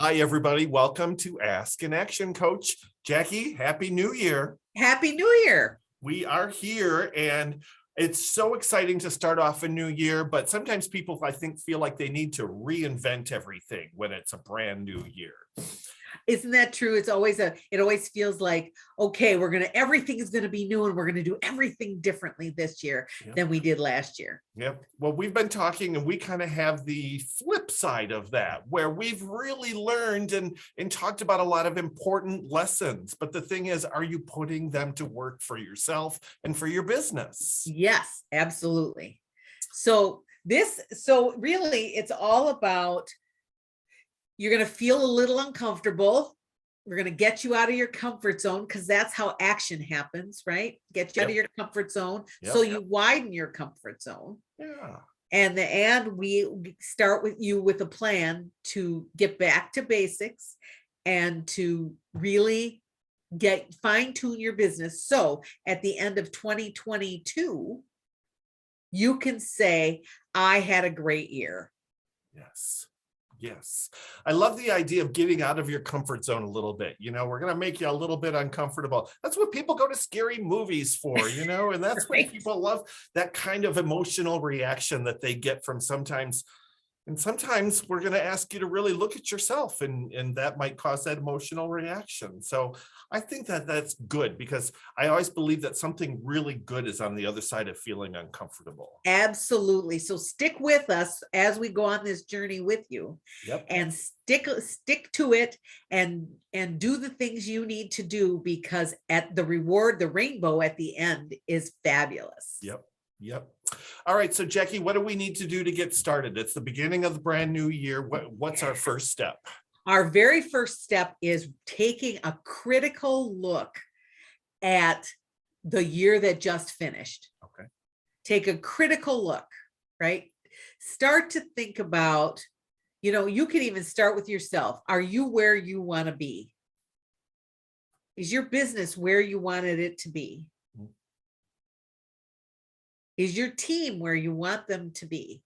Hi, everybody. Welcome to Ask an Action Coach. Jackie, Happy New Year. Happy New Year. We are here, and it's so exciting to start off a new year, but sometimes people, I think, feel like they need to reinvent everything when it's a brand new year. Isn't that true? It always feels like, okay, everything is gonna be new and we're gonna do everything differently this year than we did last year. Yep. Well, we've been talking and we kind of have the flip side of that, where we've really learned and talked about a lot of important lessons. But the thing is, are you putting them to work for yourself and for your business? Yes, absolutely. So really it's all about, you're going to feel a little uncomfortable. We're going to get you out of your comfort zone, because that's how action happens, right? Get you out of your comfort zone. So you widen your comfort zone. Yeah. And we start with you with a plan to get back to basics and to really fine tune your business. So at the end of 2022, you can say, I had a great year. Yes. Yes. I love the idea of getting out of your comfort zone a little bit. We're going to make you a little bit uncomfortable. That's what people go to scary movies for, and that's Right. what people love, that kind of emotional reaction that they get from sometimes. And sometimes we're going to ask you to really look at yourself, and that might cause that emotional reaction. So I think that that's good, because I always believe that something really good is on the other side of feeling uncomfortable. Absolutely. So stick with us as we go on this journey with you. Yep. And stick to it and do the things you need to do, because at the rainbow at the end is fabulous. Yep. Yep. All right. So Jackie, what do we need to do to get started? It's the beginning of the brand new year. What's our first step? Our very first step is taking a critical look at the year that just finished. Okay. Take a critical look, right? Start to think about, you can even start with yourself. Are you where you want to be? Is your business where you wanted it to be? Is your team where you want them to be?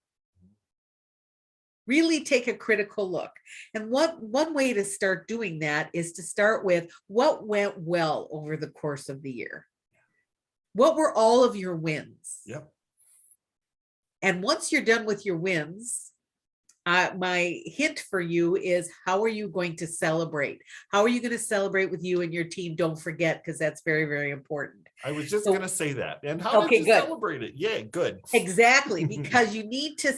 Really take a critical look. And one way to start doing that is to start with what went well over the course of the year. What were all of your wins? Yep. And once you're done with your wins, my hint for you is, how are you going to celebrate? How are you going to celebrate with you and your team? Don't forget, because that's very, very important. I was just going to say that. And how did you celebrate it? Yeah, good. Exactly. Because you need to,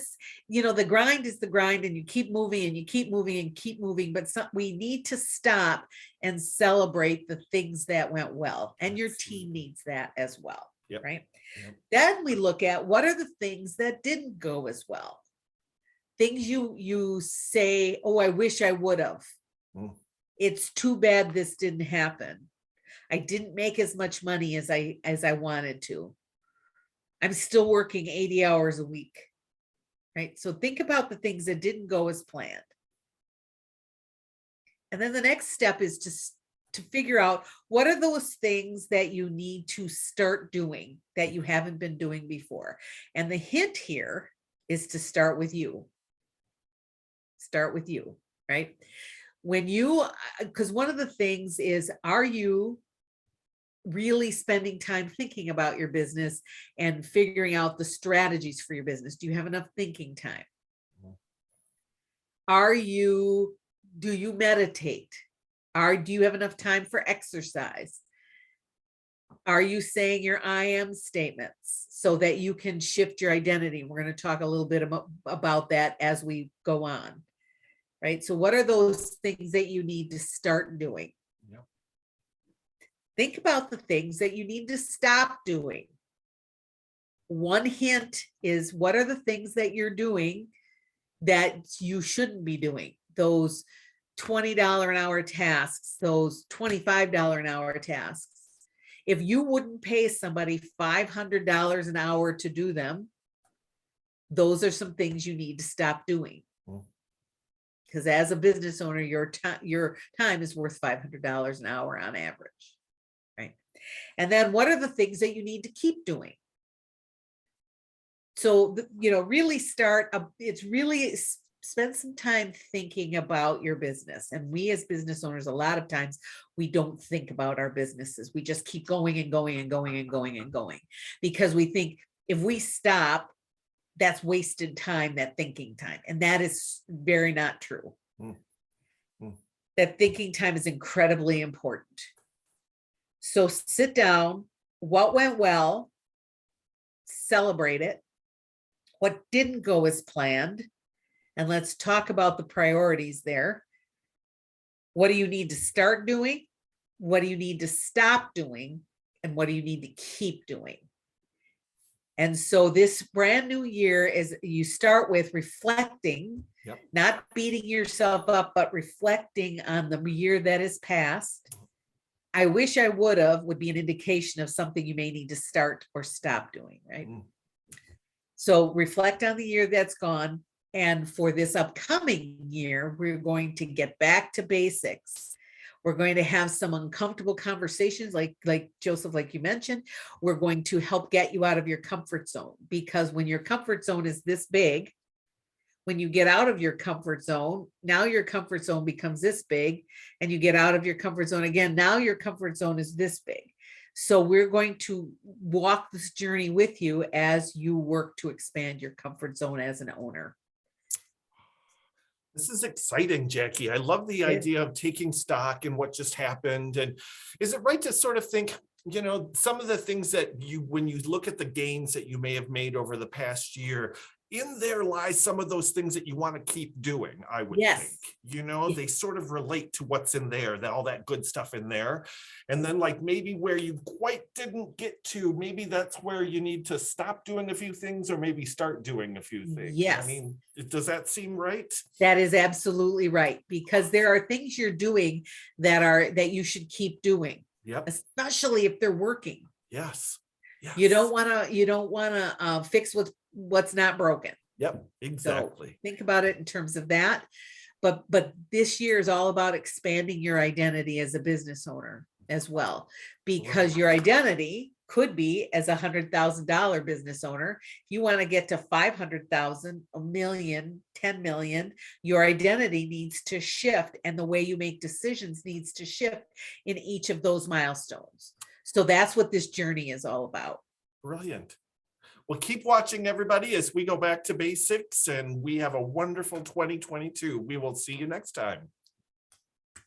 the grind is the grind, and you keep moving and you keep moving and keep moving. But we need to stop and celebrate the things that went well. And your team needs that as well. Yep. Right. Yep. Then we look at, what are the things that didn't go as well? Things you say, oh, I wish I would have. It's too bad this didn't happen. I didn't make as much money as I wanted to. I'm still working 80 hours a week. Right? So think about the things that didn't go as planned. And then the next step is to figure out, what are those things that you need to start doing that you haven't been doing before. And the hint here is to start with you. Start with you, right? Because one of the things is, are you really spending time thinking about your business and figuring out the strategies for your business? Do you have enough thinking time? Do you meditate? Do you have enough time for exercise? Are you saying your I am statements so that you can shift your identity? We're going to talk a little bit about that as we go on. Right? So what are those things that you need to start doing? Yep. Think about the things that you need to stop doing. One hint is, what are the things that you're doing that you shouldn't be doing? Those $20 an hour tasks, those $25 an hour tasks. If you wouldn't pay somebody $500 an hour to do them, those are some things you need to stop doing. Because as a business owner, your time is worth $500 an hour on average, right? And then, what are the things that you need to keep doing? So, really it's really spend some time thinking about your business. And we as business owners, a lot of times we don't think about our businesses. We just keep going and going and going and going and going because we think if we stop, that's wasted time, that thinking time. And that is very not true. Mm. Mm. That thinking time is incredibly important. So sit down, what went well, celebrate it. What didn't go as planned, and let's talk about the priorities there. What do you need to start doing? What do you need to stop doing? And what do you need to keep doing? And so this brand new year is you start with reflecting, Yep. not beating yourself up, but reflecting on the year that has passed. I wish I would be an indication of something you may need to start or stop doing, right? Mm. So reflect on the year that's gone. And for this upcoming year, we're going to get back to basics. We're going to have some uncomfortable conversations like Joseph, like you mentioned. We're going to help get you out of your comfort zone, because when your comfort zone is this big, when you get out of your comfort zone, now your comfort zone becomes this big, and you get out of your comfort zone again, now your comfort zone is this big. So we're going to walk this journey with you as you work to expand your comfort zone as an owner. This is exciting, Jackie. I love the idea of taking stock in what just happened. And is it right to sort of think, you know, some of the things that when you look at the gains that you may have made over the past year, in there lies some of those things that you want to keep doing, I would think. You know, they sort of relate to what's in there, all that good stuff in there. And then like maybe where you quite didn't get to, maybe that's where you need to stop doing a few things or maybe start doing a few things. Yes. I mean, does that seem right? That is absolutely right, because there are things you're doing that you should keep doing. Yep. Especially if they're working. Yes. Yes. You don't want to fix what's not broken. Yep, exactly. So think about it in terms of that. But this year is all about expanding your identity as a business owner as well, because your identity could be as $100,000 business owner. You want to get to 500,000, a million, 10 million. Your identity needs to shift, and the way you make decisions needs to shift in each of those milestones. So that's what this journey is all about. Brilliant. Well, keep watching, everybody, as we go back to basics, and we have a wonderful 2022. We will see you next time.